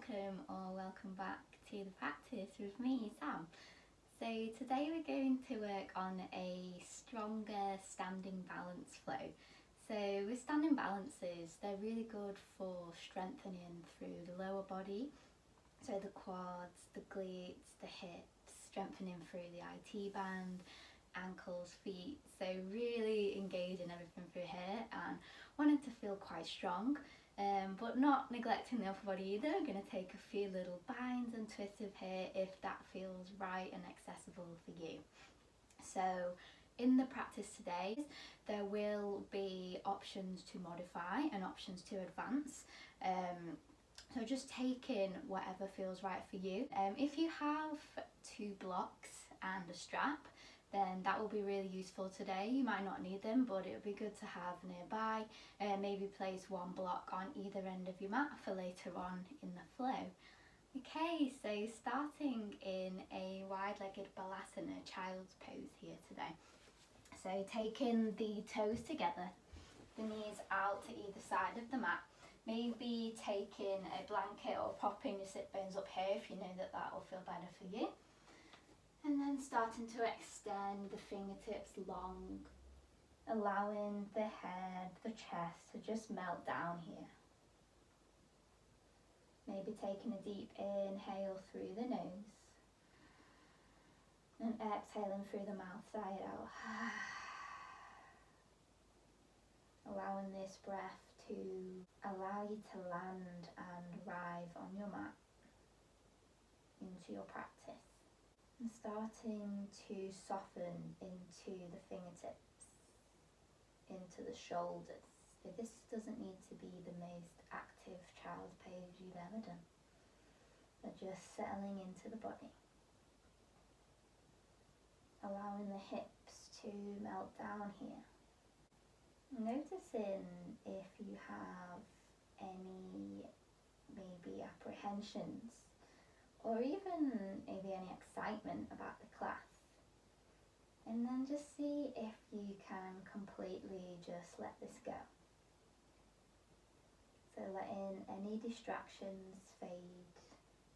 welcome or welcome back to the practice with me, Sam. So today we're going to work on a stronger standing balance flow. So with standing balances, they're really good for strengthening through the lower body. So the quads, the glutes, the hips, strengthening through the IT band, ankles, feet. So really engaging everything through here and wanting to feel quite strong. But not neglecting the upper body either. I'm going to take a few little binds and twists of here if that feels right and accessible for you. So in the practice today, there will be options to modify and options to advance. So just taking whatever feels right for you. If you have 2 blocks and a strap, then that will be really useful today. You might not need them, but it would be good to have nearby. Maybe place 1 block on either end of your mat for later on in the flow. Okay, so starting in a wide-legged balasana, child's pose here today. So taking the toes together, the knees out to either side of the mat. Maybe taking a blanket or popping your sit bones up here if you know that will feel better for you. And then starting to extend the fingertips long, allowing the head, the chest to just melt down here. Maybe taking a deep inhale through the nose and exhaling through the mouth side out. Allowing this breath to allow you to land and arrive on your mat into your practice. And starting to soften into the fingertips, into the shoulders. So this doesn't need to be the most active child's pose you've ever done, but just settling into the body. Allowing the hips to melt down here. Noticing if you have any maybe apprehensions or even maybe any excitement about the class. And then just see if you can completely just let this go. So letting any distractions fade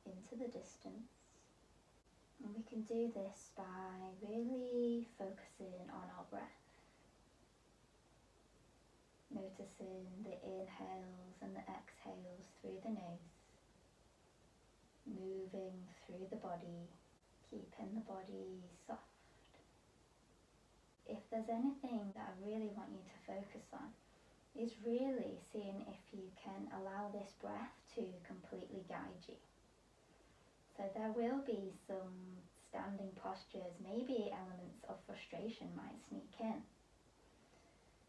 into the distance. And we can do this by really focusing on our breath. Noticing the inhales and the exhales through the nose. Moving through the body, keeping the body soft. If there's anything that I really want you to focus on, is really seeing if you can allow this breath to completely guide you. So there will be some standing postures, maybe elements of frustration might sneak in.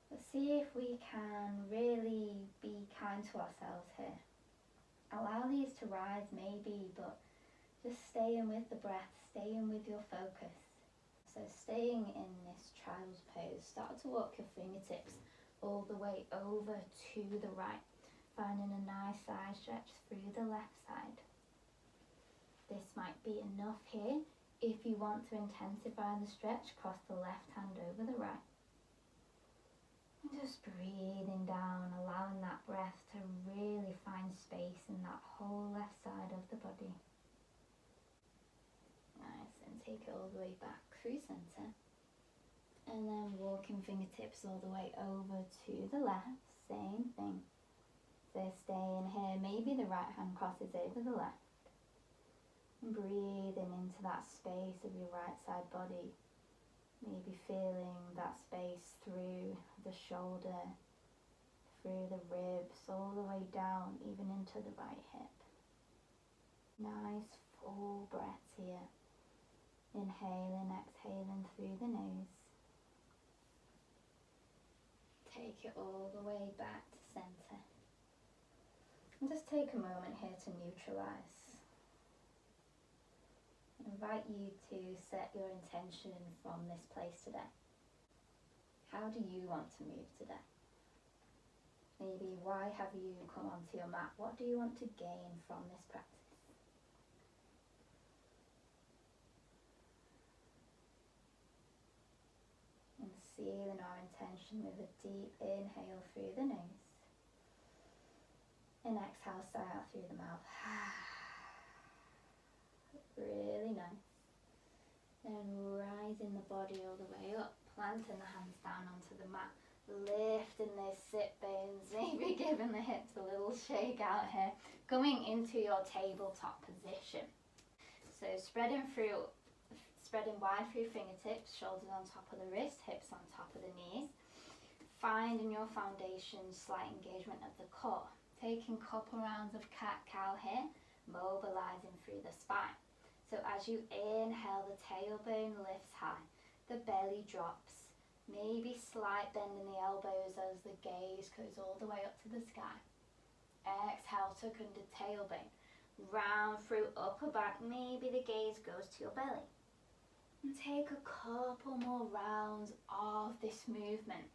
But see if we can really be kind to ourselves here. Allow these to rise maybe, but just staying with the breath, staying with your focus. So staying in this child's pose, start to walk your fingertips all the way over to the right, finding a nice side stretch through the left side. This might be enough here. If you want to intensify the stretch, cross the left hand over the right. Just breathing down, allowing that breath to really find space in that whole left side of the body. Nice, and take it all the way back through center. And then walking fingertips all the way over to the left, same thing. So staying here, maybe the right hand crosses over the left. And breathing into that space of your right side body. Maybe feeling that space through the shoulder, through the ribs, all the way down, even into the right hip. Nice full breaths here. Inhaling, exhaling through the nose. Take it all the way back to center. And just take a moment here to neutralize. I invite you to set your intention from this place today. How do you want to move today? Maybe why have you come onto your mat? What do you want to gain from this practice? And sealing our intention with a deep inhale through the nose. And exhale, sigh out through the mouth. raising the body all the way up, planting the hands down onto the mat, lifting those sit bones, maybe giving the hips a little shake out here, coming into your tabletop position. So spreading wide through fingertips, shoulders on top of the wrist, hips on top of the knees. Finding your foundation, slight engagement of the core. Taking a couple rounds of cat-cow here, mobilizing through the spine. So as you inhale, the tailbone lifts high, the belly drops, maybe slight bend in the elbows as the gaze goes all the way up to the sky. Exhale, tuck under tailbone, round through upper back, maybe the gaze goes to your belly. And take a couple more rounds of this movement.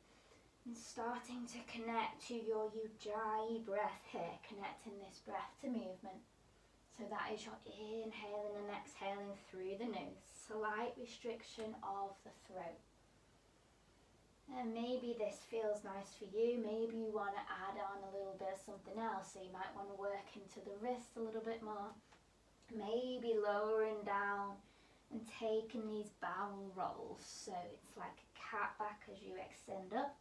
And starting to connect to your ujjayi breath here, connecting this breath to movement. So that is your inhaling and exhaling through the nose, slight restriction of the throat. And maybe this feels nice for you, maybe you want to add on a little bit of something else, so you might want to work into the wrist a little bit more. Maybe lowering down and taking these barrel rolls, so it's like a cat back as you extend up,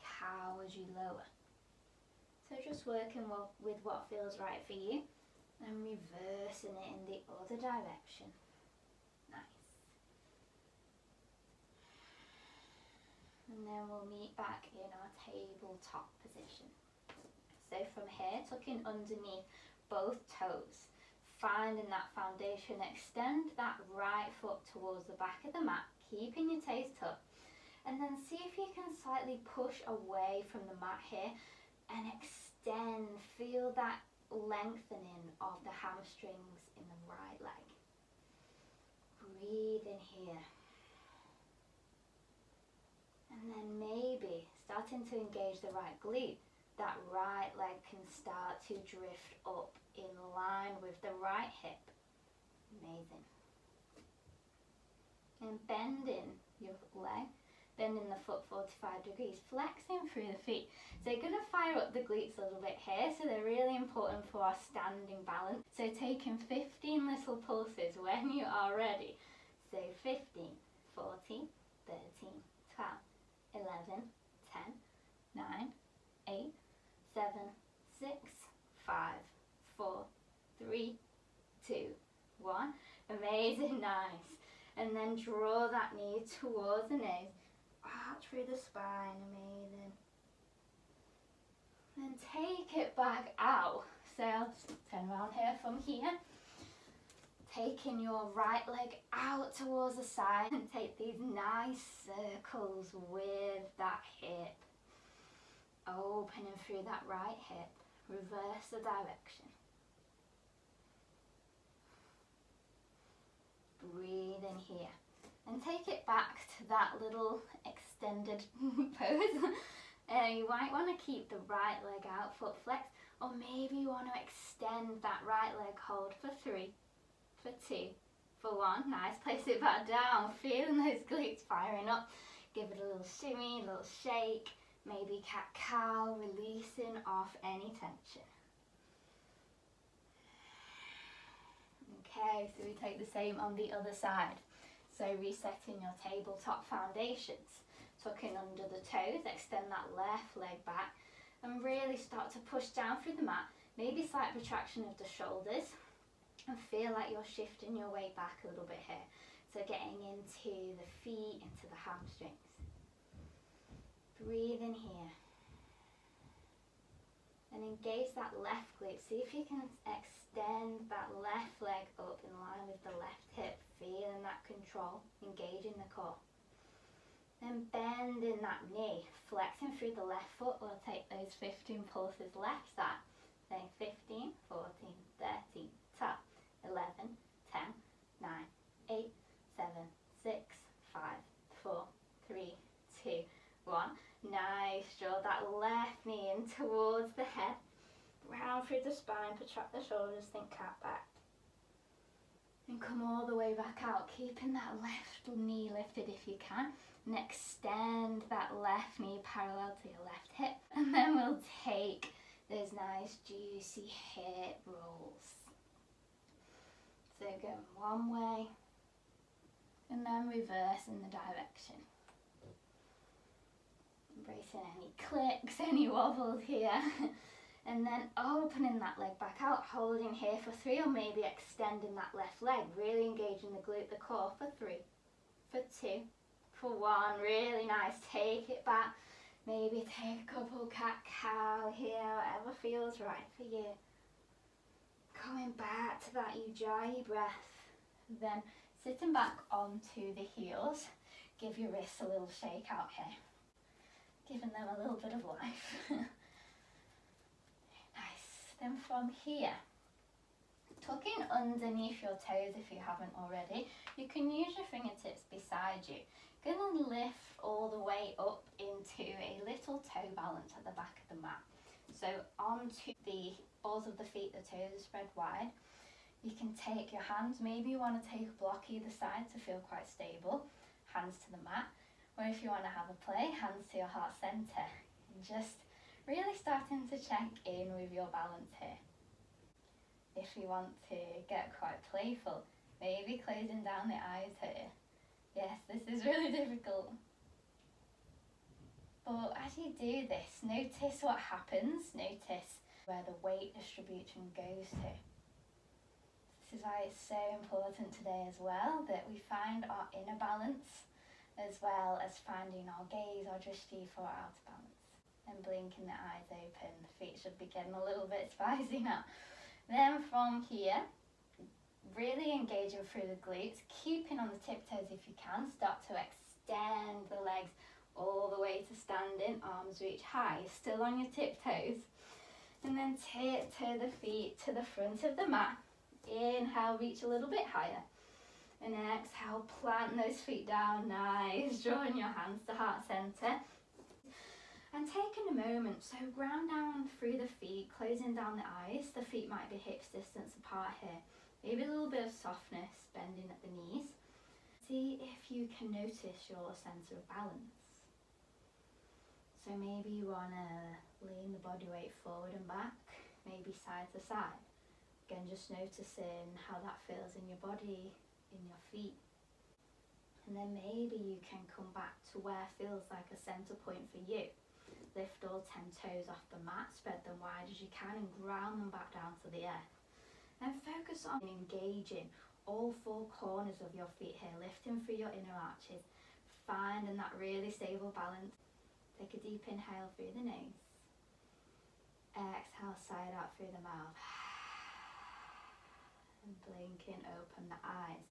cow as you lower. So just working with what feels right for you and reversing it in the other direction. Nice. And then we'll meet back in our tabletop position. So from here, tucking underneath both toes, finding that foundation, extend that right foot towards the back of the mat, keeping your toes tucked. And then see if you can slightly push away from the mat here and extend. Feel that lengthening of the hamstrings in the right leg. Breathe in here. And then maybe starting to engage the right glute. That right leg can start to drift up in line with the right hip. Amazing. And bending your leg. Bending the foot 45 degrees, flexing through the feet. So you're going to fire up the glutes a little bit here, so they're really important for our standing balance. So taking 15 little pulses when you are ready. So 15, 14, 13, 12, 11, 10, 9, 8, 7, 6, 5, 4, 3, 2, 1. Amazing, nice. And then draw that knee towards the nose. Out through the spine, amazing. Then take it back out. So I'll just turn around here from here. Taking your right leg out towards the side and take these nice circles with that hip. Opening through that right hip. Reverse the direction. Breathe in here. And take it back to that little extended pose. You might want to keep the right leg out, foot flexed, or maybe you want to extend that right leg, hold for 3, for 2, for 1. Nice, place it back down, feeling those glutes firing up. Give it a little shimmy, a little shake, maybe cat-cow, releasing off any tension. Okay, so we take the same on the other side. So resetting your tabletop foundations, tucking under the toes, extend that left leg back and really start to push down through the mat, maybe slight retraction of the shoulders and feel like you're shifting your weight back a little bit here. So getting into the feet, into the hamstrings. Breathe in here. And engage that left glute. See if you can extend that left leg up in line with the left hip. Feeling that control, engaging the core. Then bending that knee, flexing through the left foot. We'll take those 15 pulses left side. Then 15, 14, 13, 12, 11, 10, 9, 8, 7, 6, 5, 4, 3, 2, 1. Nice, draw that left knee in towards the head. Round through the spine, protract the shoulders, think cat back. And come all the way back out, keeping that left knee lifted if you can. And extend that left knee parallel to your left hip. And then we'll take those nice juicy hip rolls. So going one way And then reverse in the direction. Embracing any clicks, any wobbles here. And then opening that leg back out, holding here for 3, or maybe extending that left leg, really engaging the glute, the core for 3, for 2, for 1, really nice. Take it back, maybe take a couple cat-cow here, whatever feels right for you. Coming back to that Ujjayi breath, then sitting back onto the heels, give your wrists a little shake out here, giving them a little bit of life. Then from here, tucking underneath your toes if you haven't already, you can use your fingertips beside you. Gonna lift all the way up into a little toe balance at the back of the mat. So onto the balls of the feet, the toes are spread wide. You can take your hands, maybe you want to take a block either side to feel quite stable. Hands to the mat. Or if you want to have a play, hands to your heart center. And just really starting to check in with your balance here. If you want to get quite playful, maybe closing down the eyes here. Yes, this is really difficult. But as you do this, notice what happens. Notice where the weight distribution goes to. This is why it's so important today as well, that we find our inner balance as well as finding our gaze, our drishti, for our outer balance. And blinking the eyes open, the feet should be getting a little bit spicy now. Then from here, really engaging through the glutes, keeping on the tiptoes if you can, start to extend the legs all the way to standing, arms reach high, still on your tiptoes. And then tiptoe the feet to the front of the mat. Inhale, reach a little bit higher. And exhale, plant those feet down, nice, drawing your hands to heart center. And taking a moment, so ground down through the feet, closing down the eyes. The feet might be hips distance apart here. Maybe a little bit of softness, bending at the knees. See if you can notice your center of balance. So maybe you want to lean the body weight forward and back, maybe side to side. Again, just noticing how that feels in your body, in your feet. And then maybe you can come back to where feels like a center point for you. Lift all 10 toes off the mat, spread them wide as you can and ground them back down to the earth. Then focus on engaging all 4 corners of your feet here, lifting through your inner arches, finding that really stable balance. Take a deep inhale through the nose. Exhale, side out through the mouth. And blinking, open the eyes.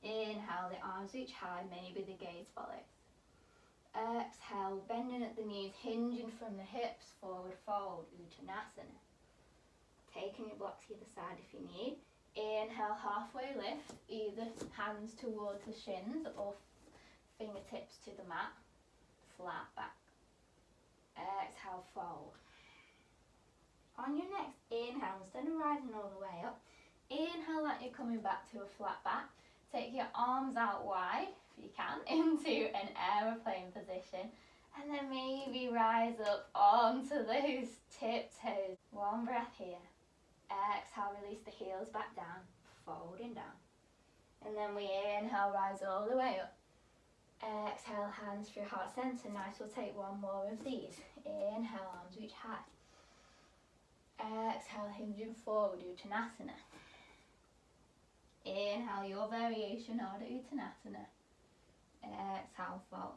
Inhale, the arms reach high, maybe the gaze follows. Exhale, bending at the knees, hinging from the hips, forward fold, Uttanasana. Taking your blocks either side if you need. Inhale, halfway lift, either hands towards the shins or fingertips to the mat, flat back. Exhale, fold. On your next inhale, instead of rising all the way up, inhale that you're coming back to a flat back. Take your arms out wide, if you can, into an aeroplane position. And then maybe rise up onto those tiptoes. 1 breath here. Exhale, release the heels back down, folding down. And then we inhale, rise all the way up. Exhale, hands through heart center. Nice, we'll take 1 more of these. Inhale, arms reach high. Exhale, hinging forward, Uttanasana. Inhale, your variation, Ardha Uttanasana. Exhale, fold.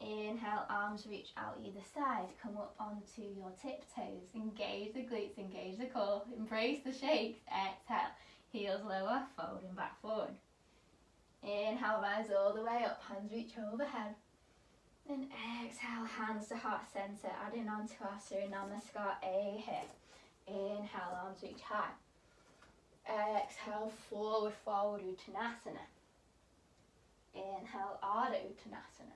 Inhale, arms reach out either side. Come up onto your tiptoes. Engage the glutes, engage the core. Embrace the shakes. Exhale, heels lower, folding back forward. Inhale, rise all the way up. Hands reach overhead. Then exhale, hands to heart center. Adding on to our Surya Namaskar A here. Inhale, arms reach high. Exhale, forward fold, Uttanasana. Inhale, Ardha Uttanasana.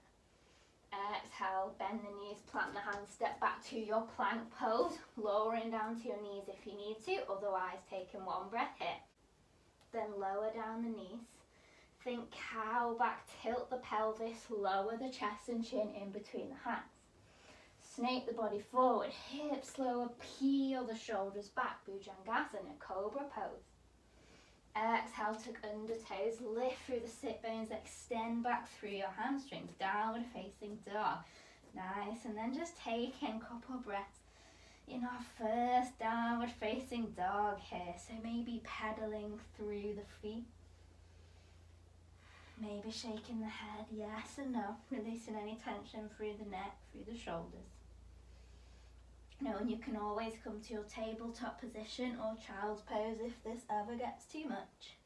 Exhale, bend the knees, plant the hands, step back to your plank pose, lowering down to your knees if you need to, otherwise taking 1 breath here. Then lower down the knees. Think cow back, tilt the pelvis, lower the chest and chin in between the hands. Snake the body forward, hips lower, peel the shoulders back, Bhujangasana, cobra pose. Exhale, tuck under toes, lift through the sit bones, extend back through your hamstrings, downward facing dog. Nice, and then just take in a couple of breaths in our first downward facing dog here. So maybe pedaling through the feet, maybe shaking the head, yes and no, releasing any tension through the neck, through the shoulders. Knowing you can always come to your tabletop position or child's pose if this ever gets too much.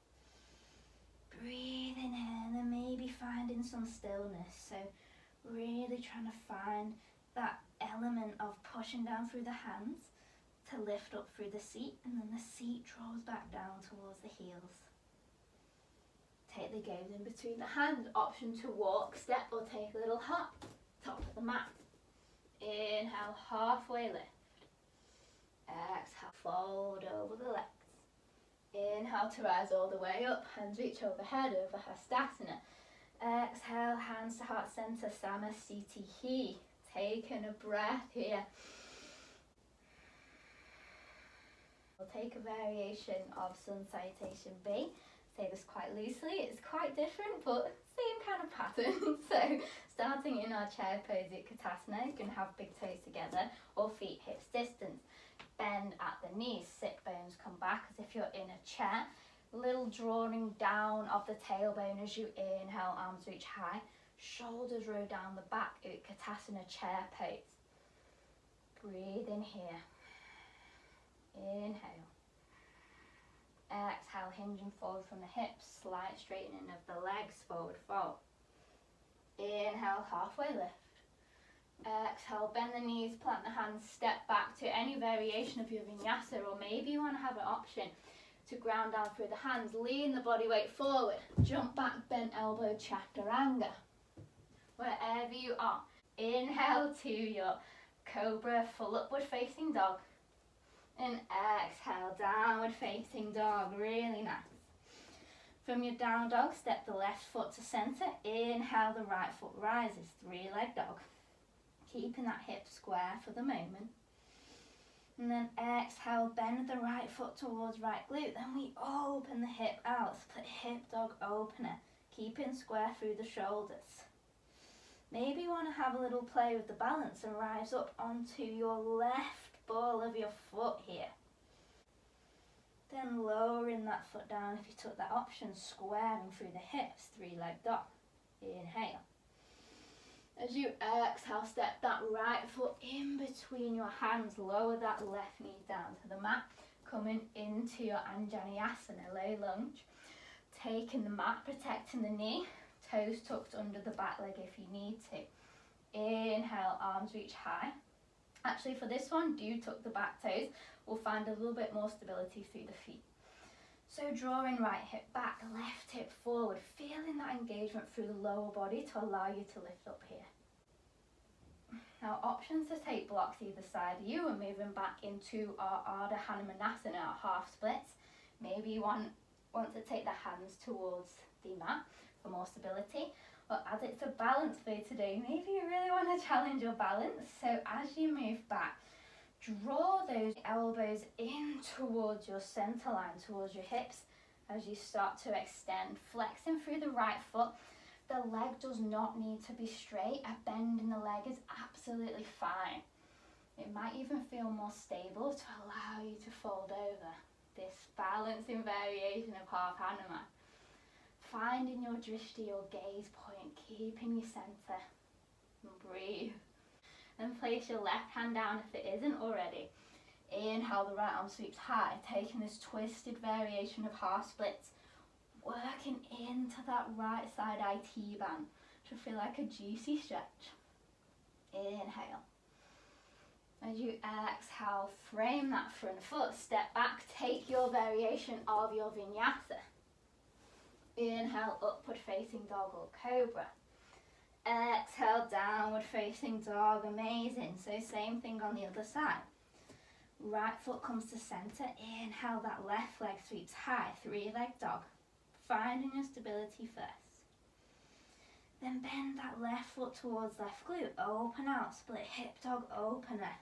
Breathing in and maybe finding some stillness. So really trying to find that element of pushing down through the hands to lift up through the seat, and then the seat draws back down towards the heels. Take the gaze in between the hands, option to walk, step or take a little hop, top of the mat. Inhale, halfway lift. Exhale, fold over the legs. Inhale to rise all the way up, hands reach overhead over Hastasana. Exhale, hands to heart center, Samasthiti. Taking a breath here. We'll take a variation of Sun Salutation B. Say this quite loosely, it's quite different but same kind of pattern. So starting in our chair pose at Katasana, you can have big toes together or feet hips distance. Bend at the knees, sit bones come back as if you're in a chair. Little drawing down of the tailbone as you inhale, arms reach high. Shoulders roll down the back, Utkatasana chair pose. Breathe in here. Inhale. Exhale, hinging forward from the hips, slight straightening of the legs, forward fold. Inhale, halfway lift. Exhale, bend the knees, plant the hands, step back to any variation of your vinyasa, or maybe you want to have an option to ground down through the hands, lean the body weight forward, jump back, bent elbow, chaturanga. Wherever you are, inhale to your cobra, full upward facing dog. And exhale, downward facing dog, really nice. From your down dog, step the left foot to center. Inhale, the right foot rises, three-leg dog. Keeping that hip square for the moment. And then exhale, bend the right foot towards right glute. Then we open the hip out, split hip dog opener. Keeping square through the shoulders. Maybe you want to have a little play with the balance and rise up onto your left ball of your foot here. Then lowering that foot down if you took that option, squaring through the hips, three-leg dog. Inhale. As you exhale, step that right foot in between your hands, lower that left knee down to the mat, coming into your Anjaneyasana, low lunge. Taking the mat, protecting the knee, toes tucked under the back leg if you need to. Inhale, arms reach high. Actually for this one, do tuck the back toes. We'll find a little bit more stability through the feet. So drawing right hip back, left hip forward, feeling that engagement through the lower body to allow you to lift up here. Now options to take blocks either side of you and moving back into our Ardha Hanumanasana, our half splits. Maybe you want to take the hands towards the mat for more stability. But as it's a balance day today, maybe you really want to challenge your balance. So as you move back, draw those elbows in towards your center line, towards your hips as you start to extend, flexing through the right foot. The leg does not need to be straight. A bend in the leg is absolutely fine. It might even feel more stable to allow you to fold over. This balancing variation of half Hanuman. Finding your drishti, your gaze point, keeping your center. And breathe. And place your left hand down if it isn't already. Inhale, the right arm sweeps high, taking this twisted variation of half splits. Working into that right side IT band to feel like a juicy stretch. Inhale. As you exhale, frame that front foot, step back, take your variation of your vinyasa. Inhale, upward facing dog or cobra. Exhale, downward facing dog, amazing. So same thing on the other side. Right foot comes to center, inhale, that left leg sweeps high, three-leg dog. Finding your stability first. Then bend that left foot towards left glute, open out, split hip dog opener.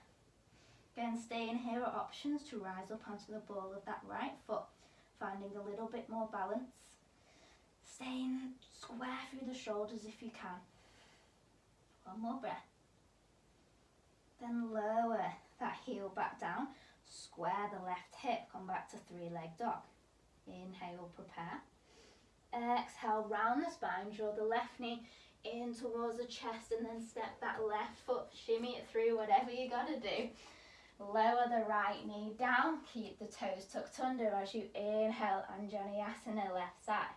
Again, staying here are options to rise up onto the ball of that right foot, finding need a little bit more balance. Staying square through the shoulders if you can. One more breath. Then lower that heel back down. Square the left hip. Come back to three-leg dog. Inhale, prepare. Exhale, round the spine. Draw the left knee in towards the chest and then step that left foot. Shimmy it through, whatever you got to do. Lower the right knee down. Keep the toes tucked under as you inhale, Anjaneyasana, left side.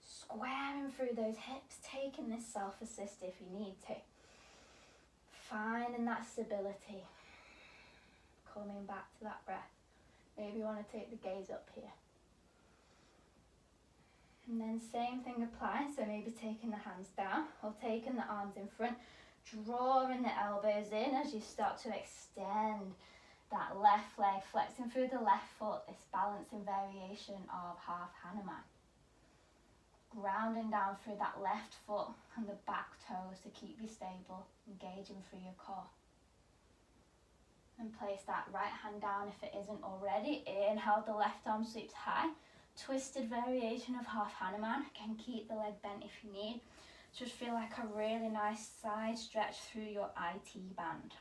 Squaring through those hips, taking this self-assist if you need to. Finding that stability. Coming back to that breath. Maybe you want to take the gaze up here. And then same thing applies, so maybe taking the hands down or taking the arms in front, drawing the elbows in as you start to extend that left leg, flexing through the left foot, this balancing variation of half Hanuman. Grounding down through that left foot and the back toes to keep you stable, engaging through your core. And place that right hand down if it isn't already. Inhale, the left arm sweeps high. Twisted variation of half Hanuman. Again, keep the leg bent if you need. Just feel like a really nice side stretch through your IT band.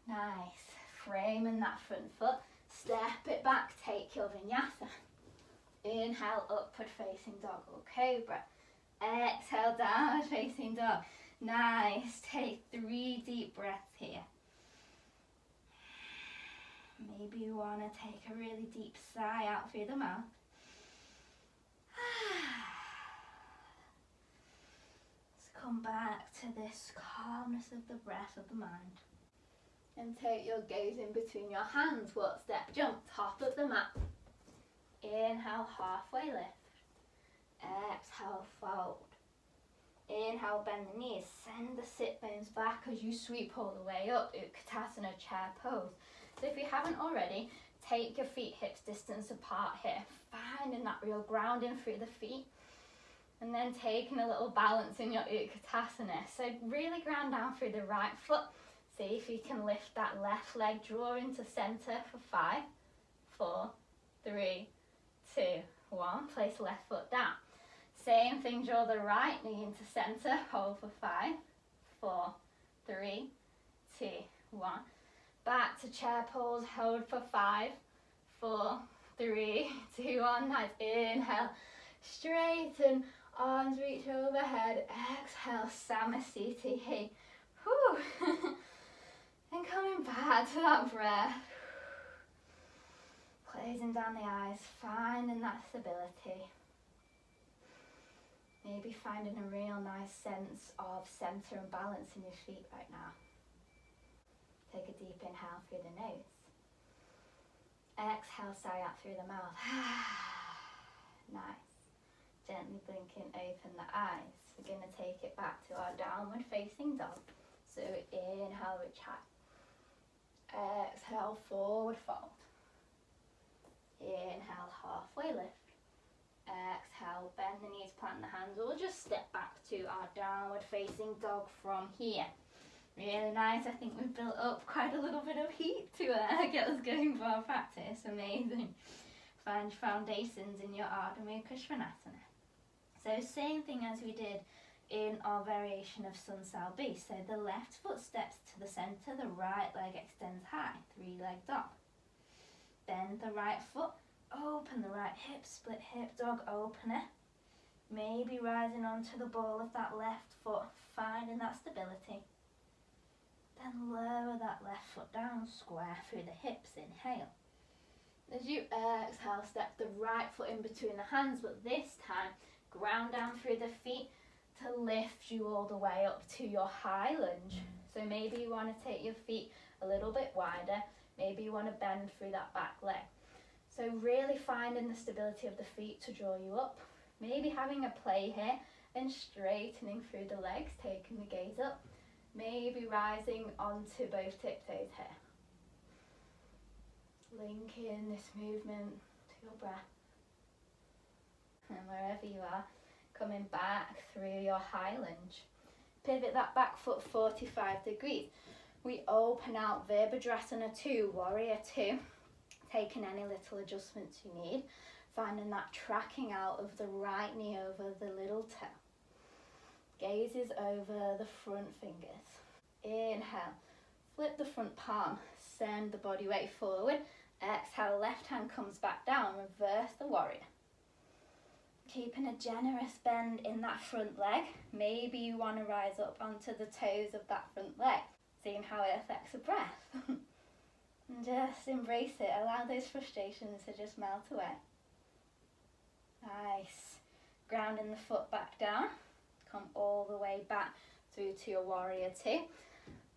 Nice. Framing that front foot. Step it back, take your vinyasa. Inhale, upward facing dog or cobra. Exhale, downward facing dog. Nice. Take 3 deep breaths here. Maybe you want to take a really deep sigh out through the mouth. Let's come back to this calmness of the breath of the mind. And take your gaze in between your hands. What step jump? Top of the mat. Inhale, halfway lift. Exhale, fold. Inhale, bend the knees. Send the sit bones back as you sweep all the way up. Utkatasana, chair pose. So if you haven't already, take your feet hips distance apart here. Finding that real grounding through the feet. And then taking a little balance in your Utkatasana. So really ground down through the right foot. See if you can lift that left leg, draw into center for 5, 4, 3, 2, 1. Place the left foot down. Same thing, draw the right knee into center, hold for 5, 4, 3, 2, 1. Back to chair pose, hold for 5, 4, 3, 2, 1. Nice. Inhale, straighten, arms reach overhead. Exhale, Samasthiti. Hey. Whew. And coming back to that breath. Closing down the eyes, finding that stability. Maybe finding a real nice sense of center and balance in your feet right now. Take a deep inhale through the nose. Exhale, sigh out through the mouth. Nice. Gently blinking open the eyes. We're going to take it back to our downward facing dog. So inhale, reach high. Exhale, forward fold. Inhale, halfway lift. Exhale, bend the knees, plant the hands, or just step back to our downward facing dog from here. Really nice. I think we've built up quite a little bit of heat to get us going for our practice. Amazing. Find foundations in your Ardha Mukha Svanasana. So same thing as we did in our variation of Sun Salbi. So the left foot steps to the center, the right leg extends high, 3-leg dog. Bend the right foot, open the right hip, split hip dog, open it. Maybe rising onto the ball of that left foot, finding that stability. Then lower that left foot down, square through the hips, inhale. As you exhale, step the right foot in between the hands, but this time, ground down through the feet to lift you all the way up to your high lunge. So maybe you want to take your feet a little bit wider, maybe you want to bend through that back leg. So really finding the stability of the feet to draw you up. Maybe having a play here and straightening through the legs, taking the gaze up. Maybe rising onto both tiptoes here. Linking this movement to your breath. And wherever you are, coming back through your high lunge. Pivot that back foot 45 degrees. We open out Virabhadrasana 2, Warrior 2. taking any little adjustments you need, finding that tracking out of the right knee over the little toe. Gazes over the front fingers. Inhale, flip the front palm, send the body weight forward. Exhale, left hand comes back down, reverse the warrior. Keeping a generous bend in that front leg. Maybe you want to rise up onto the toes of that front leg, seeing how it affects the breath. And just embrace it, allow those frustrations to just melt away. Nice. Grounding the foot back down, come all the way back through to your warrior two.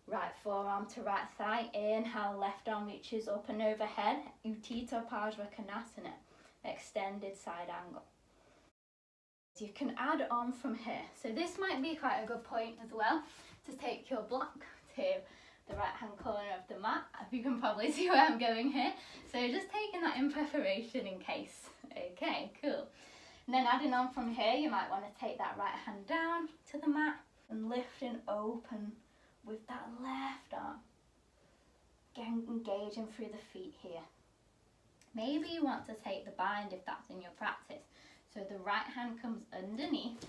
Right forearm to right thigh, inhale, left arm reaches up and overhead, Utthita Parsvakonasana, extended side angle. You can add on from here. So this might be quite a good point as well, to take your block to the right hand corner of the mat. You can probably see where I'm going here. So just taking that in preparation in case. Okay, cool. And then adding on from here, you might want to take that right hand down to the mat and lifting open with that left arm. Again, engaging through the feet here. Maybe you want to take the bind if that's in your practice. So the right hand comes underneath.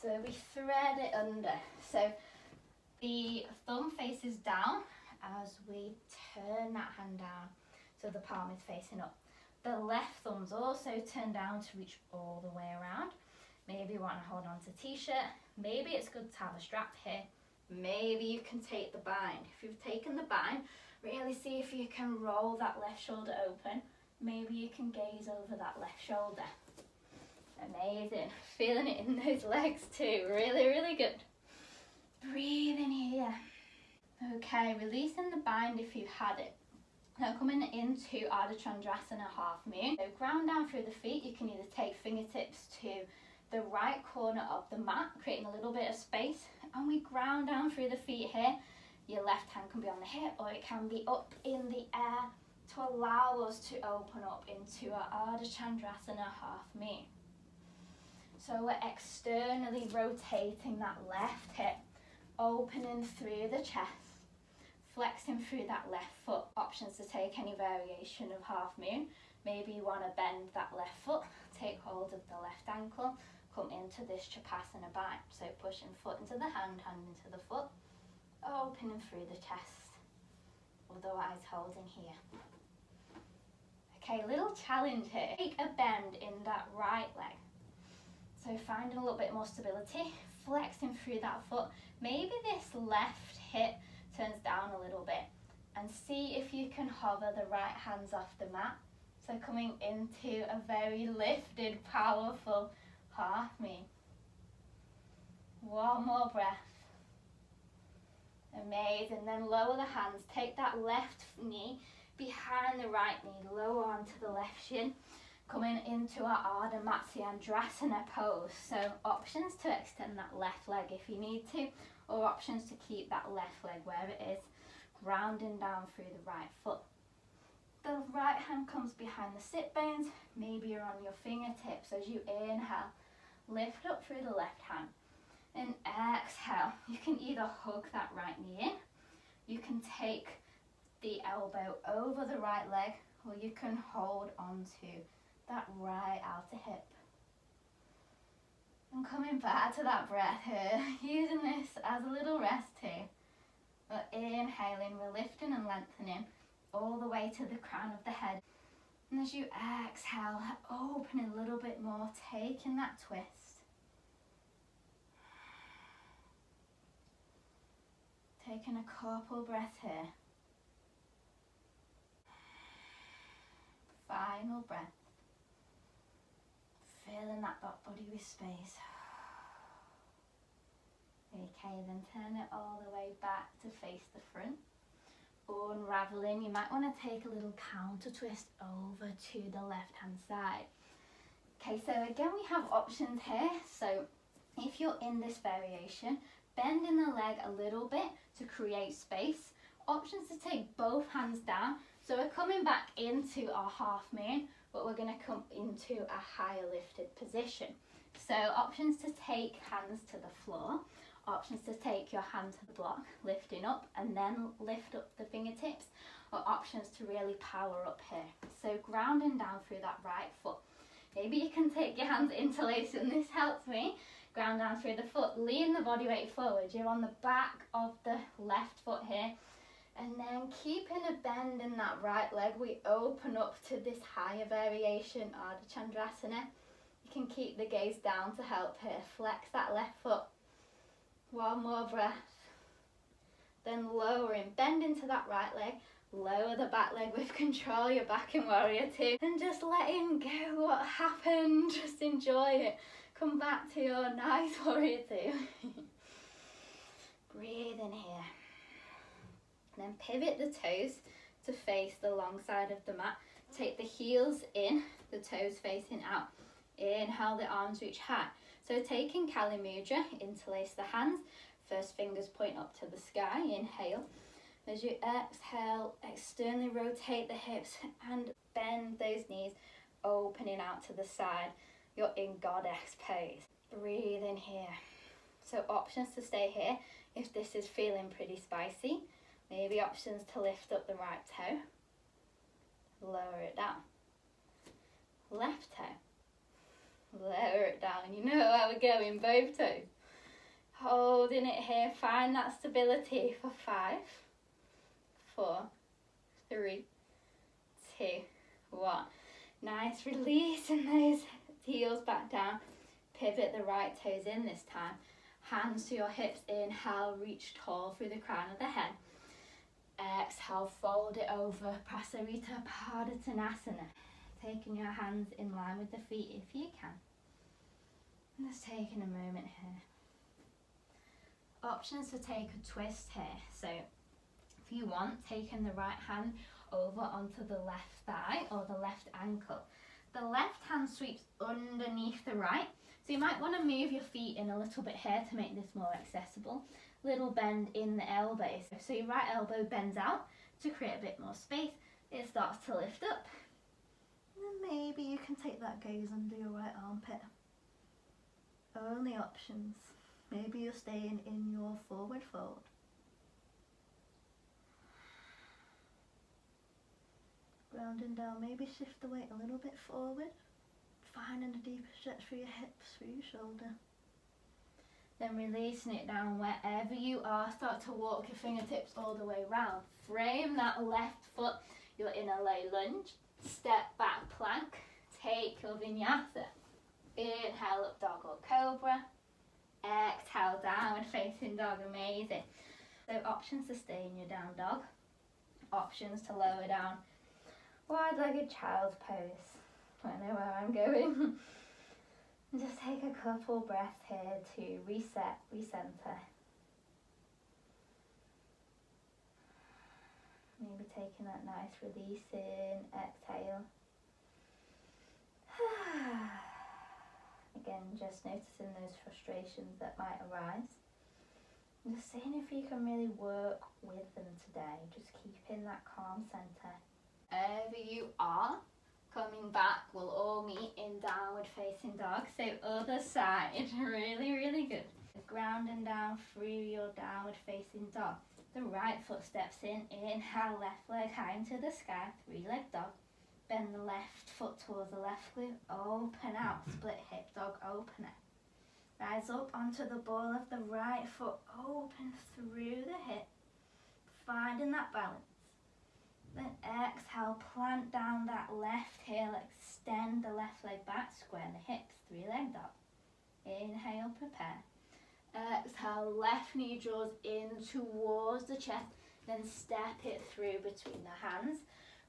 So we thread it under. So the thumb faces down as we turn that hand down. So the palm is facing up. The left thumb's also turned down to reach all the way around. Maybe you want to hold on to t-shirt. Maybe it's good to have a strap here. Maybe you can take the bind. If you've taken the bind, really see if you can roll that left shoulder open. Maybe you can gaze over that left shoulder. Amazing. Feeling it in those legs too. Really, really good. Breathe in here. Okay, releasing the bind if you've had it. Now coming into Ardha Chandrasana half moon. So ground down through the feet. You can either take fingertips to the right corner of the mat, creating a little bit of space. And we ground down through the feet here. Your left hand can be on the hip or it can be up in the air to allow us to open up into our Ardha Chandrasana half moon. So we're externally rotating that left hip, opening through the chest, flexing through that left foot. Options to take any variation of half moon. Maybe you want to bend that left foot, take hold of the left ankle, come into this Chapasana bind. So pushing foot into the hand, hand into the foot, opening through the chest, otherwise holding here. Okay, little challenge here. Take a bend in that right leg. So finding a little bit more stability, flexing through that foot. Maybe this left hip turns down a little bit and see if you can hover the right hands off the mat. So coming into a very lifted, powerful half moon. One more breath. Amazing. Then lower the hands. Take that left knee behind the right knee. Lower onto the left shin. Coming into our Ardha Matsyendrasana pose. So options to extend that left leg if you need to, or options to keep that left leg where it is, grounding down through the right foot. The right hand comes behind the sit bones. Maybe you're on your fingertips as you inhale. Lift up through the left hand. And exhale. You can either hug that right knee in, you can take the elbow over the right leg, or you can hold onto that right outer hip. And coming back to that breath here, using this as a little rest too. But inhaling, we're lifting and lengthening all the way to the crown of the head. And as you exhale, opening a little bit more, taking that twist. Taking a couple breaths here. Final breath. Filling that back body with space. Okay, then turn it all the way back to face the front. Unraveling, you might want to take a little counter twist over to the left hand side. Okay, so again we have options here. So if you're in this variation, bending the leg a little bit to create space. Options to take both hands down. So we're coming back into our half moon, but we're going to come into a higher lifted position. So options to take hands to the floor. Options to take your hand to the block, lifting up and then lift up the fingertips, or options to really power up here. So grounding down through that right foot. Maybe you can take your hands interlaced, and this helps me. Ground down through the foot, lean the body weight forward. You're on the back of the left foot here. And then keeping a bend in that right leg, we open up to this higher variation, Ardha Chandrasana. You can keep the gaze down to help here. Flex that left foot. One more breath. Then lowering, bend into that right leg. Lower the back leg with control. You're back in Warrior Two. And just letting go what happened. Just enjoy it. Come back to your nice Warrior Two. Breathe in here. Then pivot the toes to face the long side of the mat. Take the heels in, the toes facing out. Inhale, the arms reach high. So taking Kali Mudra, interlace the hands. First fingers point up to the sky. Inhale. As you exhale, externally rotate the hips and bend those knees, opening out to the side. You're in Goddess pose. Breathe in here. So options to stay here if this is feeling pretty spicy. Maybe options to lift up the right toe. Lower it down. Left toe. Lower it down. You know how we're going, both toes. Holding it here. Find that stability for 5, 4, 3, 2, 1. Nice, releasing those heels back down. Pivot the right toes in this time. Hands to your hips. Inhale, reach tall through the crown of the head. Exhale, fold it over. Prasarita Padottanasana. Taking your hands in line with the feet if you can. And just taking a moment here. Options to take a twist here. So if you want, taking the right hand over onto the left thigh or the left ankle. The left hand sweeps underneath the right. So you might want to move your feet in a little bit here to make this more accessible. Little bend in the elbows. So your right elbow bends out to create a bit more space. It starts to lift up. And then maybe you can take that gaze under your right armpit. Only options. Maybe you're staying in your forward fold. Grounding down, maybe shift the weight a little bit forward. Finding a deeper stretch through your hips, through your shoulder. Then releasing it down wherever you are. Start to walk your fingertips all the way round. Frame that left foot. You're in a lay lunge. Step back plank. Take your vinyasa. Inhale up dog or cobra. Exhale downward facing dog. Amazing. So options to stay in your down dog. Options to lower down. Wide-legged child's pose. I know where I'm going. And just take a couple breaths here to reset, recenter. Maybe taking that nice release in, exhale. Again, just noticing those frustrations that might arise. And just seeing if you can really work with them today. Just keeping that calm center. Wherever you are, coming back, we'll all meet in downward facing dog. So other side, really, really good. Grounding down through your downward facing dog. The right foot steps in, inhale, left leg high into the sky, 3-leg dog. Bend the left foot towards the left glute, open out, split hip dog, open it. Rise up onto the ball of the right foot, open through the hip, finding that balance. Then exhale, plant down that left heel, extend the left leg back, square the hips, 3-leg dog. Inhale, prepare. Exhale, left knee draws in towards the chest, then step it through between the hands.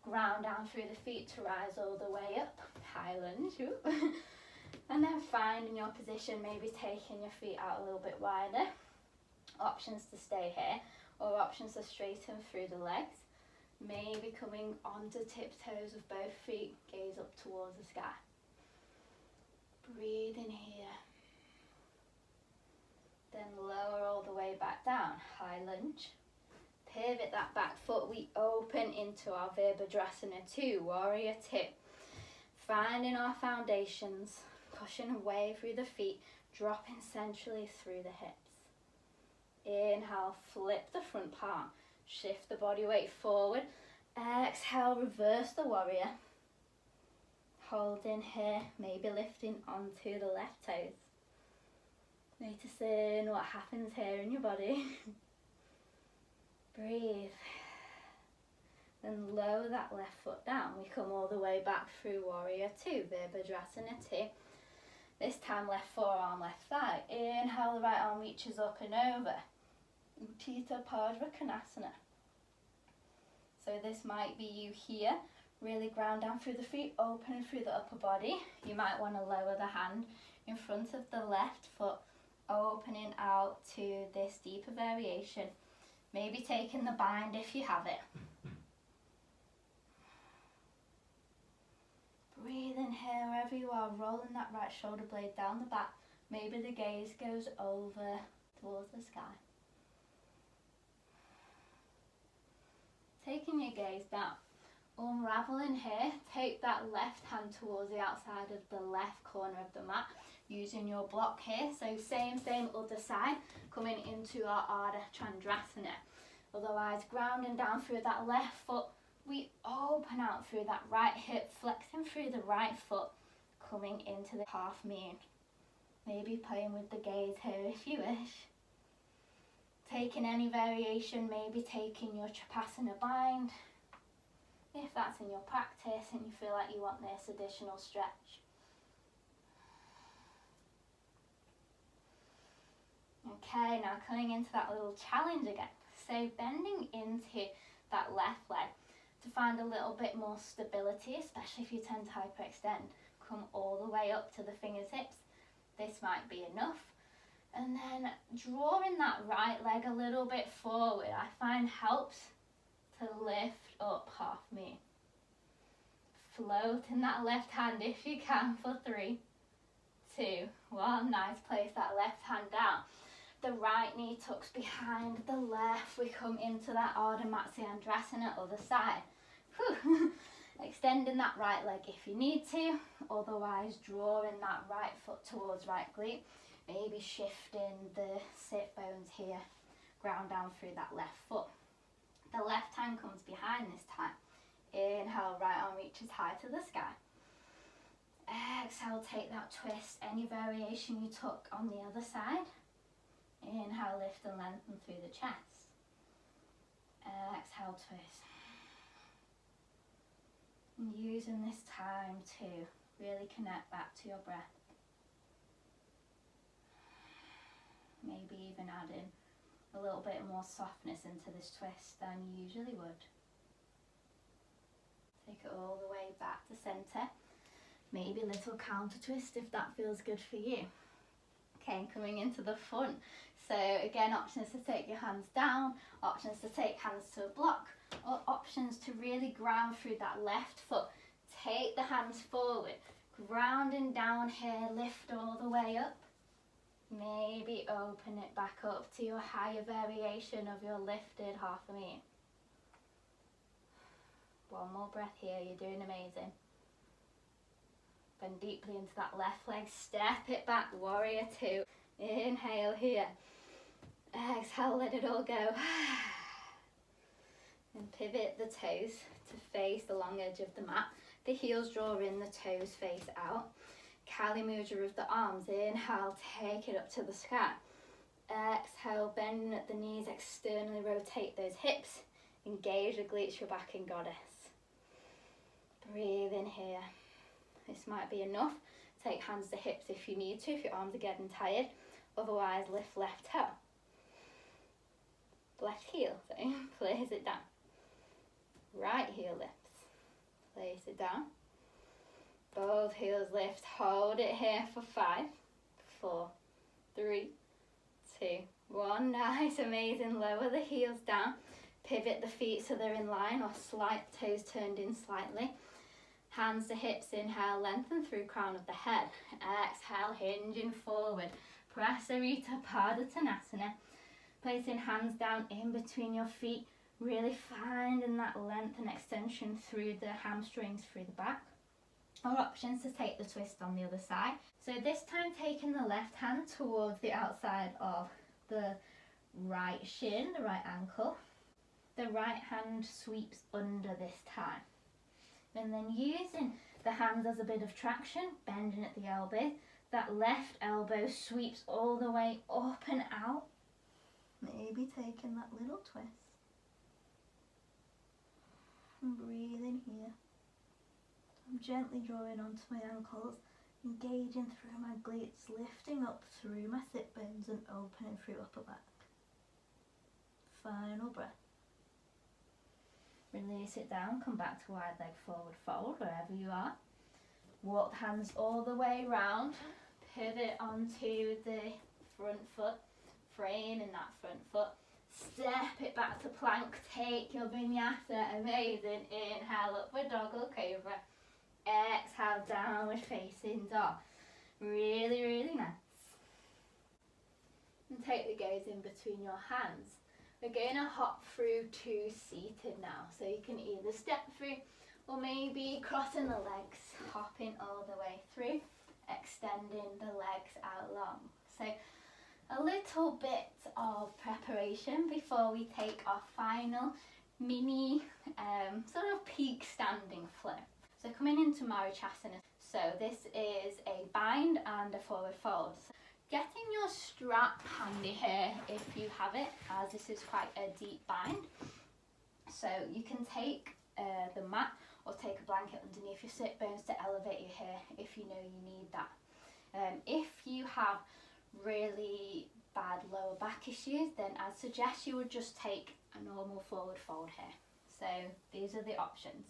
Ground down through the feet to rise all the way up, high lunge. And then finding your position, maybe taking your feet out a little bit wider. Options to stay here, or options to straighten through the legs. Maybe coming onto tiptoes of both feet, gaze up towards the sky. Breathe in here. Then lower all the way back down, high lunge. Pivot that back foot, we open into our Virabhadrasana 2, Warrior 2. Finding our foundations, pushing away through the feet, dropping centrally through the hips. Inhale, flip the front palm. Shift the body weight forward. Exhale, reverse the warrior. Holding here, maybe lifting onto the left toes. Noticing what happens here in your body. Breathe. Then lower that left foot down. We come all the way back through warrior 2, Virabhadrasana 2. This time left forearm, left thigh. Inhale, the right arm reaches up and over. Utthita Padvakonasana. So this might be you here, really ground down through the feet, opening through the upper body. You might want to lower the hand in front of the left foot, opening out to this deeper variation. Maybe taking the bind if you have it. Breathe in here wherever you are, rolling that right shoulder blade down the back. Maybe the gaze goes over towards the sky. Taking your gaze down, unraveling here, take that left hand towards the outside of the left corner of the mat, using your block here. So same other side, coming into our Ardha Chandrasana. Otherwise, grounding down through that left foot, we open out through that right hip, flexing through the right foot, coming into the half moon. Maybe playing with the gaze here if you wish. Taking any variation, maybe taking your Tripassana bind, if that's in your practice and you feel like you want this additional stretch. Okay, now coming into that little challenge again. So bending into that left leg to find a little bit more stability, especially if you tend to hyperextend. Come all the way up to the fingertips. This might be enough. And then drawing that right leg a little bit forward, I find helps to lift up half moon. Floating that left hand if you can for 3, 2, 1. Nice, place that left hand down. The right knee tucks behind the left. We come into that Ardha Matsyendrasana, other side. Whew. Extending that right leg if you need to. Otherwise, drawing that right foot towards right glute. Maybe shifting the sit bones here. Ground down through that left foot. The left hand comes behind this time. Inhale, right arm reaches high to the sky. Exhale, take that twist. Any variation you took on the other side. Inhale, lift and lengthen through the chest. Exhale, twist. And using this time to really connect back to your breath. Maybe even adding a little bit more softness into this twist than you usually would. Take it all the way back to centre. Maybe a little counter twist if that feels good for you. Okay, coming into the front. So again, options to take your hands down, options to take hands to a block, or options to really ground through that left foot. Take the hands forward, grounding down here, lift all the way up. Maybe open it back up to your higher variation of your lifted half a moon. One more breath here, you're doing amazing. Bend deeply into that left leg, step it back, warrior 2. Inhale here. Exhale, let it all go. And pivot the toes to face the long edge of the mat. The heels draw in, the toes face out. Kali Mudra of the arms. Inhale, take it up to the sky. Exhale, bending at the knees, externally rotate those hips. Engage the glutes, your back in goddess. Breathe in here. This might be enough. Take hands to hips if you need to, if your arms are getting tired. Otherwise, lift left toe. Left heel, so place it down. Right heel lifts. Place it down. Both heels lift. Hold it here for 5, 4, 3, 2, 1. Nice, amazing. Lower the heels down. Pivot the feet so they're in line or slight toes turned in slightly. Hands to hips, inhale, lengthen through crown of the head. Exhale, hinging forward. Prasarita Padottanasana. Placing hands down in between your feet. Really finding that length and extension through the hamstrings, through the back. Or options to take the twist on the other side. So this time taking the left hand towards the outside of the right shin, the right ankle. The right hand sweeps under this time. And then using the hands as a bit of traction, bending at the elbow, that left elbow sweeps all the way up and out. Maybe taking that little twist. And breathing here. I'm gently drawing onto my ankles, engaging through my glutes, lifting up through my sit bones and opening through upper back. Final breath. Release it down, come back to wide leg forward fold wherever you are. Walk the hands all the way round, pivot onto the front foot, frame in that front foot. Step it back to plank, take your vinyasa, amazing. Inhale, upward dog or cobra. Exhale, downward facing dog. Really, really nice. And take the gaze in between your hands. We're going to hop through to seated now. So you can either step through or maybe crossing the legs, hopping all the way through, extending the legs out long. So a little bit of preparation before we take our final mini sort of peak standing flow. So coming into Marichasana. So this is a bind and a forward fold. So getting your strap handy here if you have it, as this is quite a deep bind. So you can take the mat or take a blanket underneath your sit bones to elevate your hair if you know you need that. If you have really bad lower back issues, then I'd suggest you would just take a normal forward fold here. So these are the options.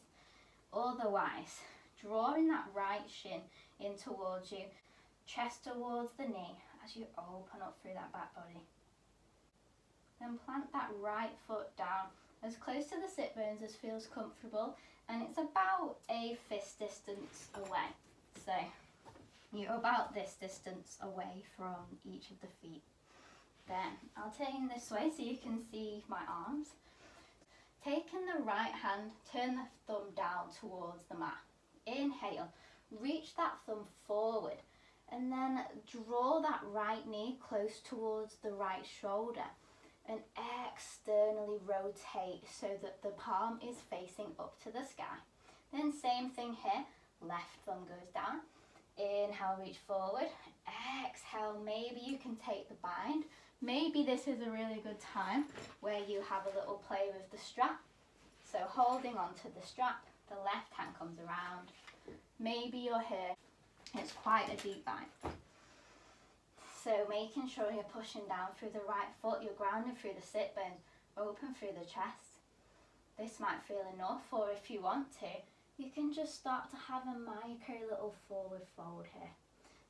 Otherwise, drawing that right shin in towards you, chest towards the knee as you open up through that back body. Then plant that right foot down as close to the sit bones as feels comfortable, and it's about a fist distance away. So you're about this distance away from each of the feet. Then I'll turn this way so you can see my arms. Taking the right hand, turn the thumb down towards the mat. Inhale, reach that thumb forward, and then draw that right knee close towards the right shoulder and externally rotate so that the palm is facing up to the sky. Then same thing here, left thumb goes down. Inhale, reach forward. Exhale, maybe you can take the bind. Maybe this is a really good time where you have a little play with the strap. So holding onto the strap, the left hand comes around. Maybe you're here. It's quite a deep bind. So making sure you're pushing down through the right foot, you're grounding through the sit bones, open through the chest. This might feel enough, or if you want to, you can just start to have a micro little forward fold here.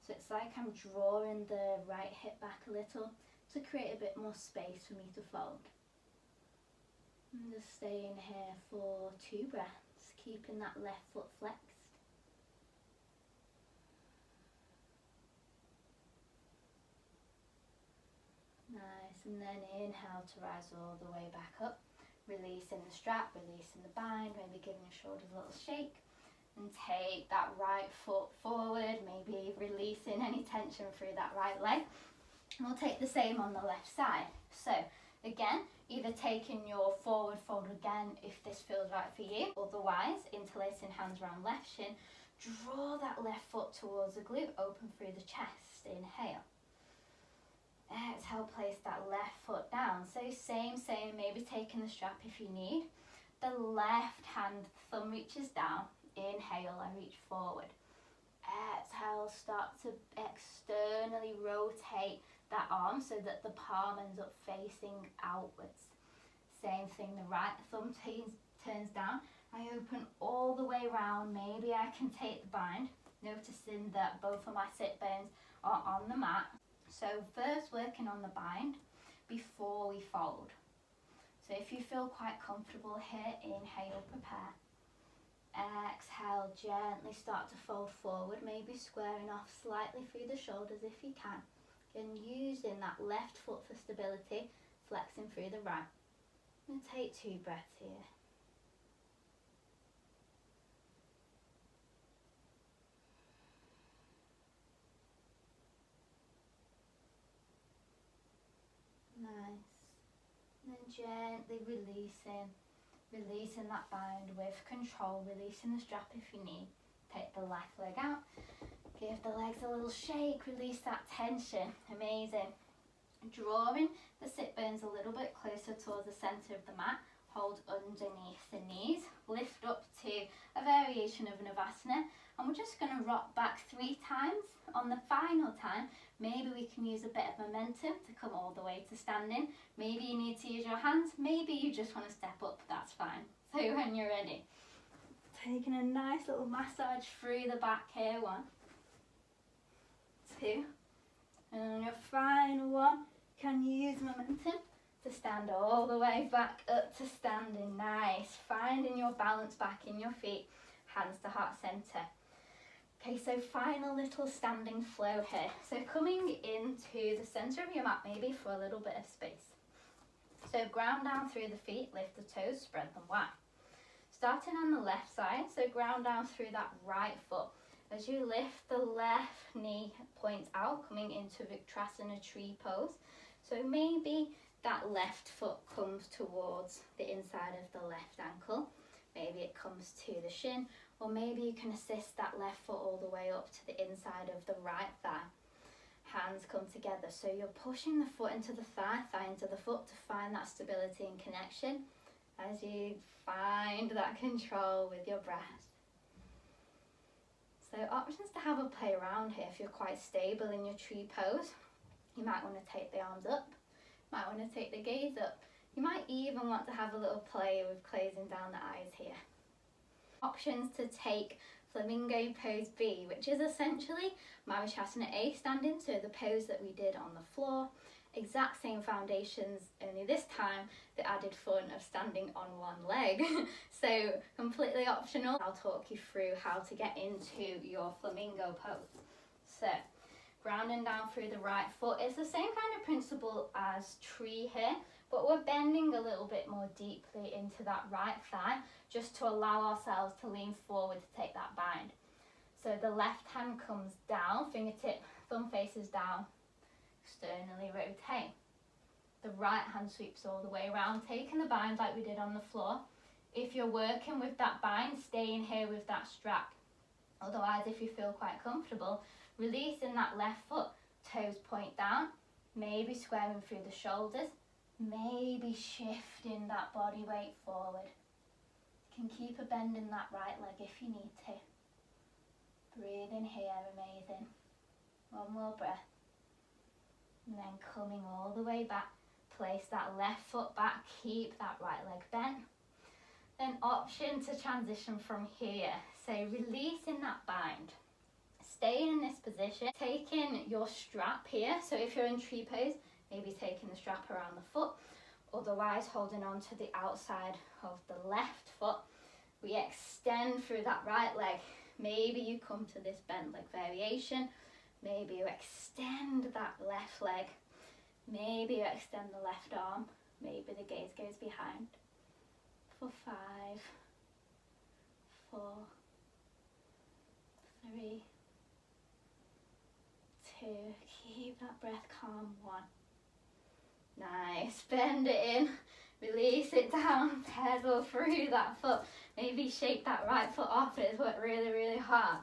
So it's like I'm drawing the right hip back a little to create a bit more space for me to fold. And just staying here for 2 breaths, keeping that left foot flexed. Nice, and then inhale to rise all the way back up, releasing the strap, releasing the bind, maybe giving your shoulders a little shake, and take that right foot forward, maybe releasing any tension through that right leg. And we'll take the same on the left side. So again, either taking your forward fold again if this feels right for you, otherwise interlacing hands around left shin, draw that left foot towards the glute, open through the chest, inhale. Exhale, place that left foot down. So same, maybe taking the strap if you need. The left hand, thumb reaches down. Inhale, I reach forward. Exhale, start to externally rotate that arm so that the palm ends up facing outwards. Same thing, the right thumb turns down. I open all the way round. Maybe I can take the bind, noticing that both of my sit bones are on the mat. So first working on the bind before we fold. So if you feel quite comfortable here, inhale, prepare. Exhale, gently start to fold forward, maybe squaring off slightly through the shoulders if you can. And using that left foot for stability, flexing through the right. And take 2 breaths here. Nice. gently releasing that bind with control, releasing the strap if you need. Take the left leg out, give the legs a little shake, release that tension. Amazing. Drawing the sit bones a little bit closer towards the centre of the mat, hold underneath the knees, lift up to a variation of Navasana, and we're just going to rock back 3 times. On the final time, maybe we can use a bit of momentum to come all the way to standing. Maybe you need to use your hands, maybe you just want to step up, that's fine. So when you're ready, taking a nice little massage through the back here, 1, 2, and on your final one, can you use momentum to stand all the way back up to standing? Nice. Finding your balance back in your feet, hands to heart center. Okay, so final little standing flow here. So coming into the center of your mat, maybe for a little bit of space. So ground down through the feet, lift the toes, spread them wide. Starting on the left side, so ground down through that right foot. As you lift the left knee points out, coming into Vikrasana tree pose. So maybe that left foot comes towards the inside of the left ankle. Maybe it comes to the shin, or maybe you can assist that left foot all the way up to the inside of the right thigh. Hands come together, so you're pushing the foot into the thigh, thigh into the foot to find that stability and connection as you find that control with your breath. So options to have a play around here. If you're quite stable in your tree pose, you might want to take the arms up, might want to take the gaze up. You might even want to have a little play with closing down the eyes here. Options to take Flamingo Pose B, which is essentially Marichyasana A standing, so the pose that we did on the floor. Exact same foundations, only this time the added fun of standing on one leg. So completely optional. I'll talk you through how to get into your flamingo pose. So grounding down through the right foot. It's the same kind of principle as tree here, but we're bending a little bit more deeply into that right thigh just to allow ourselves to lean forward to take that bind. So the left hand comes down, fingertip, thumb faces down, externally rotate. The right hand sweeps all the way around, taking the bind like we did on the floor. If you're working with that bind, stay in here with that strap. Otherwise, if you feel quite comfortable, releasing that left foot, toes point down, maybe squaring through the shoulders, maybe shifting that body weight forward. You can keep a bend in that right leg if you need to. Breathe in here, amazing. One more breath. And then coming all the way back, place that left foot back, keep that right leg bent. Then option to transition from here. So releasing that bind. Staying in this position, taking your strap here. So if you're in tree pose, maybe taking the strap around the foot. Otherwise, holding on to the outside of the left foot. We extend through that right leg. Maybe you come to this bent leg variation. Maybe you extend that left leg. Maybe you extend the left arm. Maybe the gaze goes behind. For 5, 4, 3, 2. Keep that breath calm. 1. Nice. Bend it in. Release it down. Pedal through that foot. Maybe shake that right foot off. It's worked really, really hard.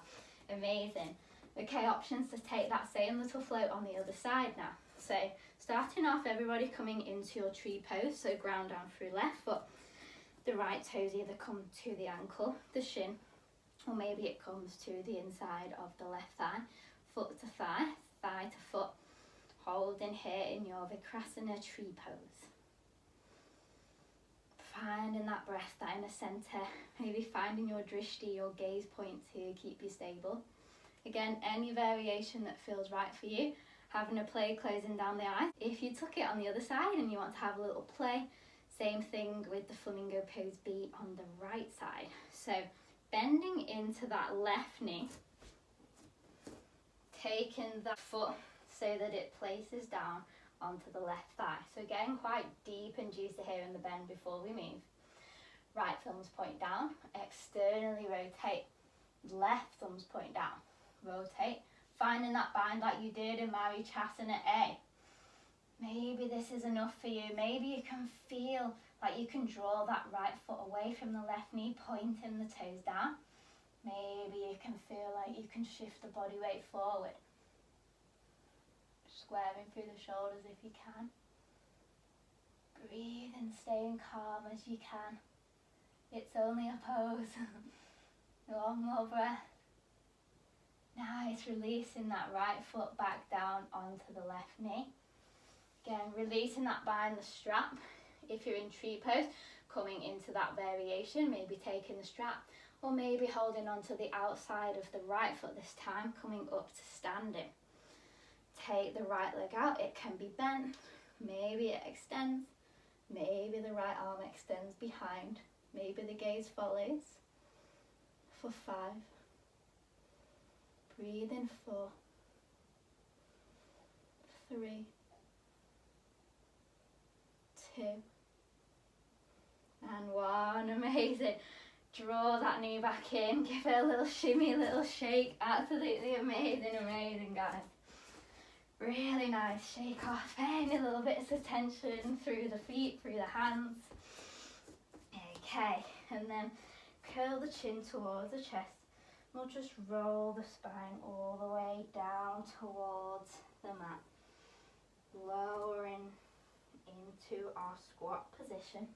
Amazing. Okay, options to take that same little float on the other side now. So starting off, everybody coming into your tree pose. So ground down through left foot. The right toes either come to the ankle, the shin, or maybe it comes to the inside of the left thigh. Foot to thigh, thigh to foot. Holding here in your Vikrasana tree pose. Finding that breath, that inner center. Maybe finding your drishti, your gaze point to keep you stable. Again, any variation that feels right for you. Having a play closing down the eyes. If you took it on the other side and you want to have a little play, same thing with the Flamingo Pose B on the right side. So bending into that left knee, taking that foot so that it places down onto the left thigh. So getting quite deep and juicy here in the bend before we move. Right thumbs point down, externally rotate. Left thumbs point down, rotate. Finding that bind like you did in Marichyasana A. Maybe this is enough for you. Maybe you can feel like you can draw that right foot away from the left knee, pointing the toes down. Maybe you can feel like you can shift the body weight forward. Squaring through the shoulders if you can. Breathe and staying calm as you can. It's only a pose. One more breath. Nice, releasing that right foot back down onto the left knee. Again, releasing that behind the strap. If you're in tree pose, coming into that variation, maybe taking the strap, or maybe holding on to the outside of the right foot this time, coming up to standing. Take the right leg out, it can be bent, maybe it extends, maybe the right arm extends behind, maybe the gaze follows. For 5. Breathe in 4. 3. 2. And 1. Amazing. Draw that knee back in, give it a little shimmy, a little shake. Absolutely amazing, amazing, guys. Really nice. Shake off any little bits of tension through the feet, through the hands. Okay, and then curl the chin towards the chest. We'll just roll the spine all the way down towards the mat. Lowering into our squat position.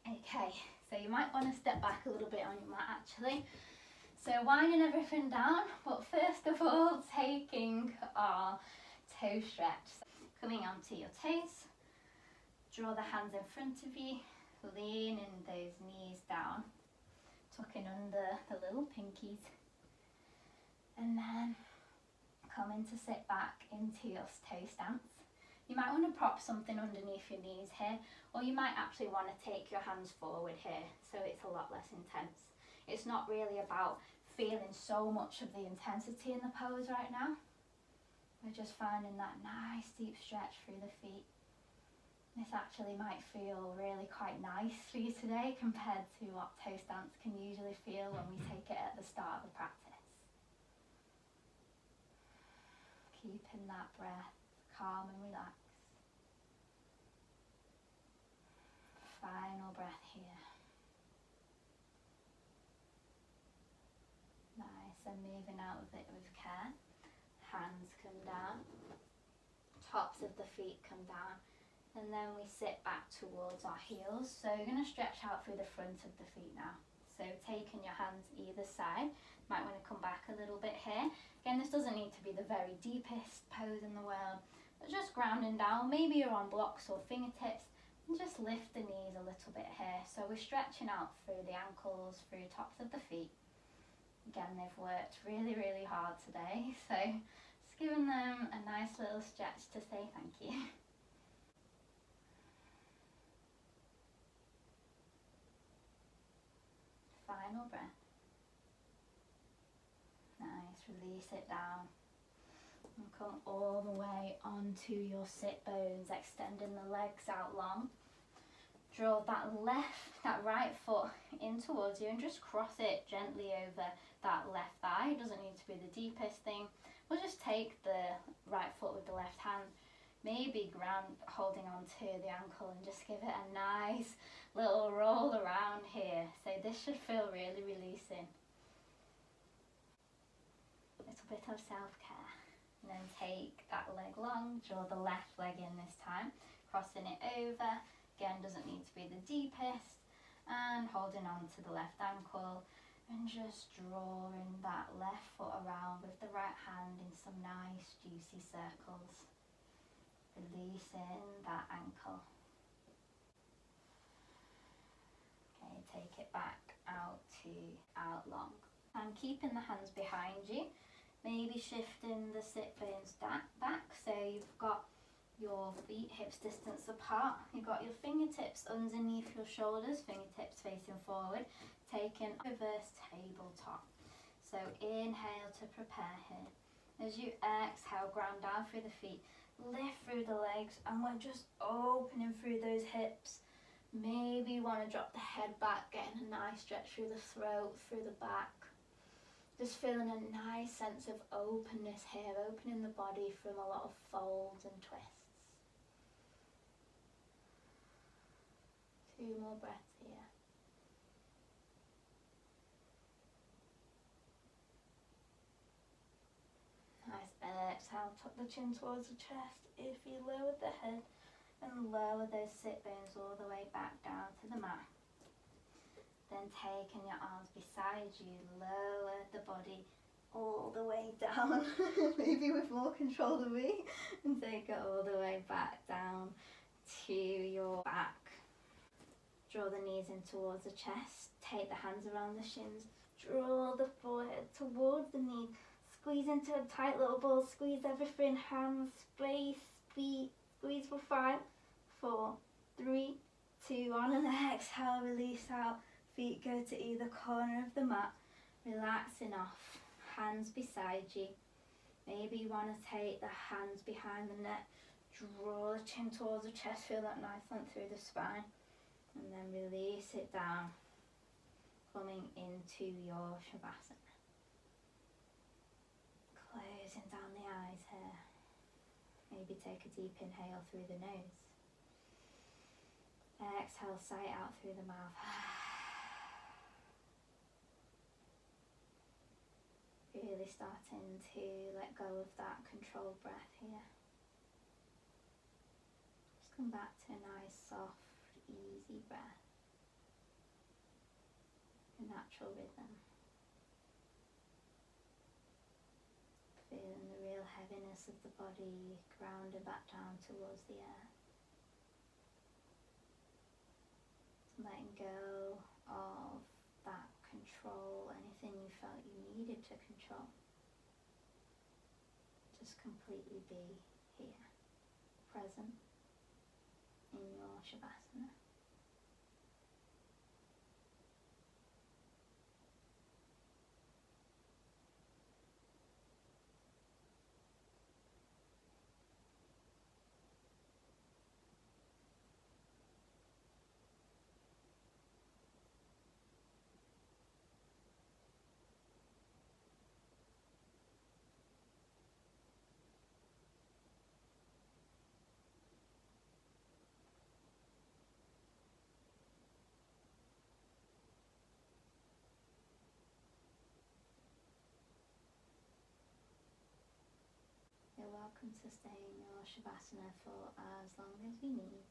Okay, so you might want to step back a little bit on your mat actually. So winding everything down, but first of all taking our toe stretch. So coming onto your toes, draw the hands in front of you, leaning those knees down, tucking under the little pinkies, and then coming to sit back into your toe stance. You might want to prop something underneath your knees here, or you might actually want to take your hands forward here, so it's a lot less intense. It's not really about feeling so much of the intensity in the pose right now. We're just finding that nice deep stretch through the feet. This actually might feel really quite nice for you today compared to what toe stance can usually feel when we take it at the start of the practice. Keeping that breath calm and relaxed. Final breath here. Nice, and moving out of it with care. Hands come down, tops of the feet come down, and then we sit back towards our heels. So you're going to stretch out through the front of the feet now. So taking your hands either side, might want to come back a little bit here. Again, this doesn't need to be the very deepest pose in the world, but just grounding down. Maybe you're on blocks or fingertips, and just lift the knees a little bit here. So we're stretching out through the ankles, through tops of the feet. Again, they've worked really, really hard today, so just giving them a nice little stretch to say thank you. Final breath. Nice, release it down. And come all the way onto your sit bones, extending the legs out long. Draw that right foot in towards you and just cross it gently over that left thigh. It doesn't need to be the deepest thing. We'll just take the right foot with the left hand, maybe holding on to the ankle, and just give it a nice little roll around here. So this should feel really releasing. A little bit of self-care. And then take that leg long, draw the left leg in this time, crossing it over. Again, doesn't need to be the deepest, and holding on to the left ankle and just drawing that left foot around with the right hand in some nice juicy circles, releasing that ankle. Okay, take it back out long, and keeping the hands behind you, maybe shifting the sit bones back so you've got your feet hips distance apart. You've got your fingertips underneath your shoulders, fingertips facing forward, taking reverse tabletop. So inhale to prepare here. As you exhale, ground down through the feet, lift through the legs, and we're just opening through those hips. Maybe you want to drop the head back, getting a nice stretch through the throat, through the back. Just feeling a nice sense of openness here, opening the body from a lot of folds and twists. 2 more breaths here. Nice exhale, tuck the chin towards the chest. If you lower the head and lower those sit bones all the way back down to the mat. Then taking your arms beside you, lower the body all the way down, maybe with more control than me, and take it all the way back down to your back. Draw the knees in towards the chest, take the hands around the shins, draw the forehead towards the knee, squeeze into a tight little ball, squeeze everything, hands, space, feet, squeeze for 5, 4, 3, 2, on an exhale, release out. Feet go to either corner of the mat, relaxing off, hands beside you. Maybe you want to take the hands behind the neck, draw the chin towards the chest, feel that nice length through the spine, and then release it down, coming into your Shavasana. Closing down the eyes here. Maybe take a deep inhale through the nose. Exhale, sigh out through the mouth. Really starting to let go of that controlled breath here. Just come back to a nice, soft, easy breath. A natural rhythm. Feeling the real heaviness of the body grounded back down towards the earth. Letting go of that control, anything you felt you needed to control. Just completely be here, present in your Shavasana. You're welcome to stay in your Shavasana for as long as you need.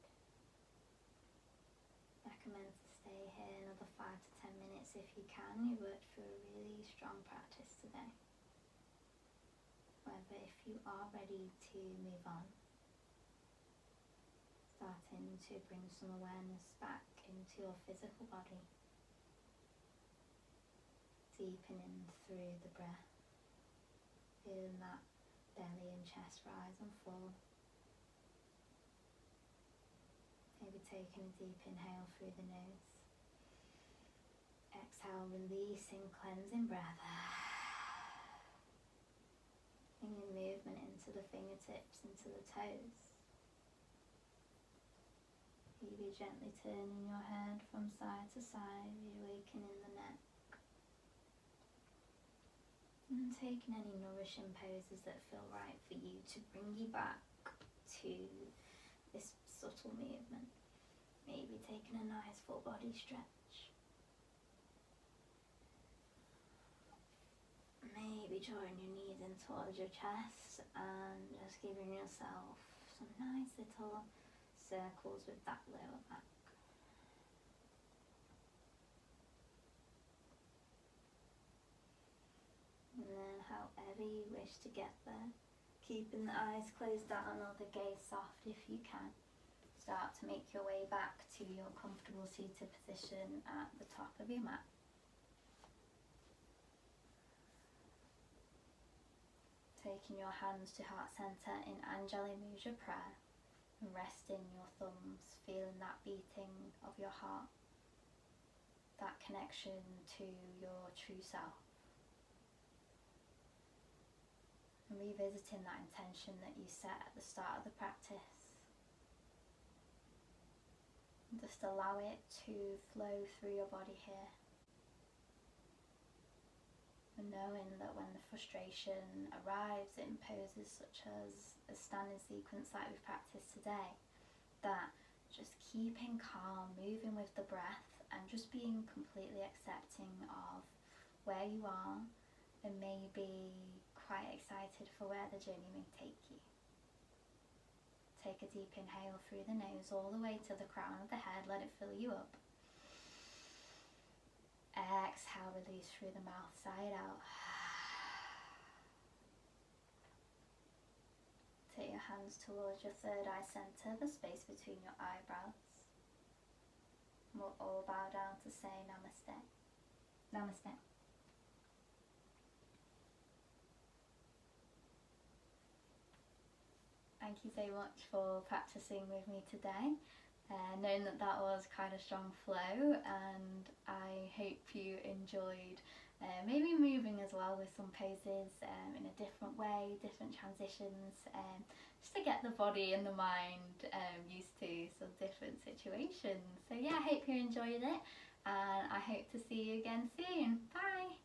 Recommend to stay here another 5 to 10 minutes if you can. You worked through a really strong practice today. However, if you are ready to move on, starting to bring some awareness back into your physical body, deepening through the breath, feeling that belly and chest rise and fall. Maybe taking a deep inhale through the nose. Exhale, releasing, cleansing breath. Bringing movement into the fingertips, into the toes. Maybe gently turning your head from side to side, reawakening the neck. And taking any nourishing poses that feel right for you to bring you back to this subtle movement. Maybe taking a nice full body stretch. Maybe drawing your knees in towards your chest and just giving yourself some nice little circles with that lower back. And then however you wish to get there, keeping the eyes closed down or the gaze soft if you can. Start to make your way back to your comfortable seated position at the top of your mat. Taking your hands to heart center in Anjali Mudra prayer and resting your thumbs, feeling that beating of your heart, that connection to your true self. And revisiting that intention that you set at the start of the practice. And just allow it to flow through your body here. and knowing that when the frustration arrives in poses such as a standing sequence like we've practiced today, that just keeping calm, moving with the breath, and just being completely accepting of where you are, and maybe quite excited for where the journey may take you. Take a deep inhale through the nose all the way to the crown of the head, let it fill you up. Exhale, release through the mouth, side out. Take your hands towards your third eye centre, the space between your eyebrows. We'll all bow down to say namaste. Namaste. Thank you so much for practicing with me today. Knowing that was quite a strong flow, and I hope you enjoyed maybe moving as well with some poses in a different way, different transitions, just to get the body and the mind used to some different situations. So yeah, I hope you enjoyed it, and I hope to see you again soon. Bye!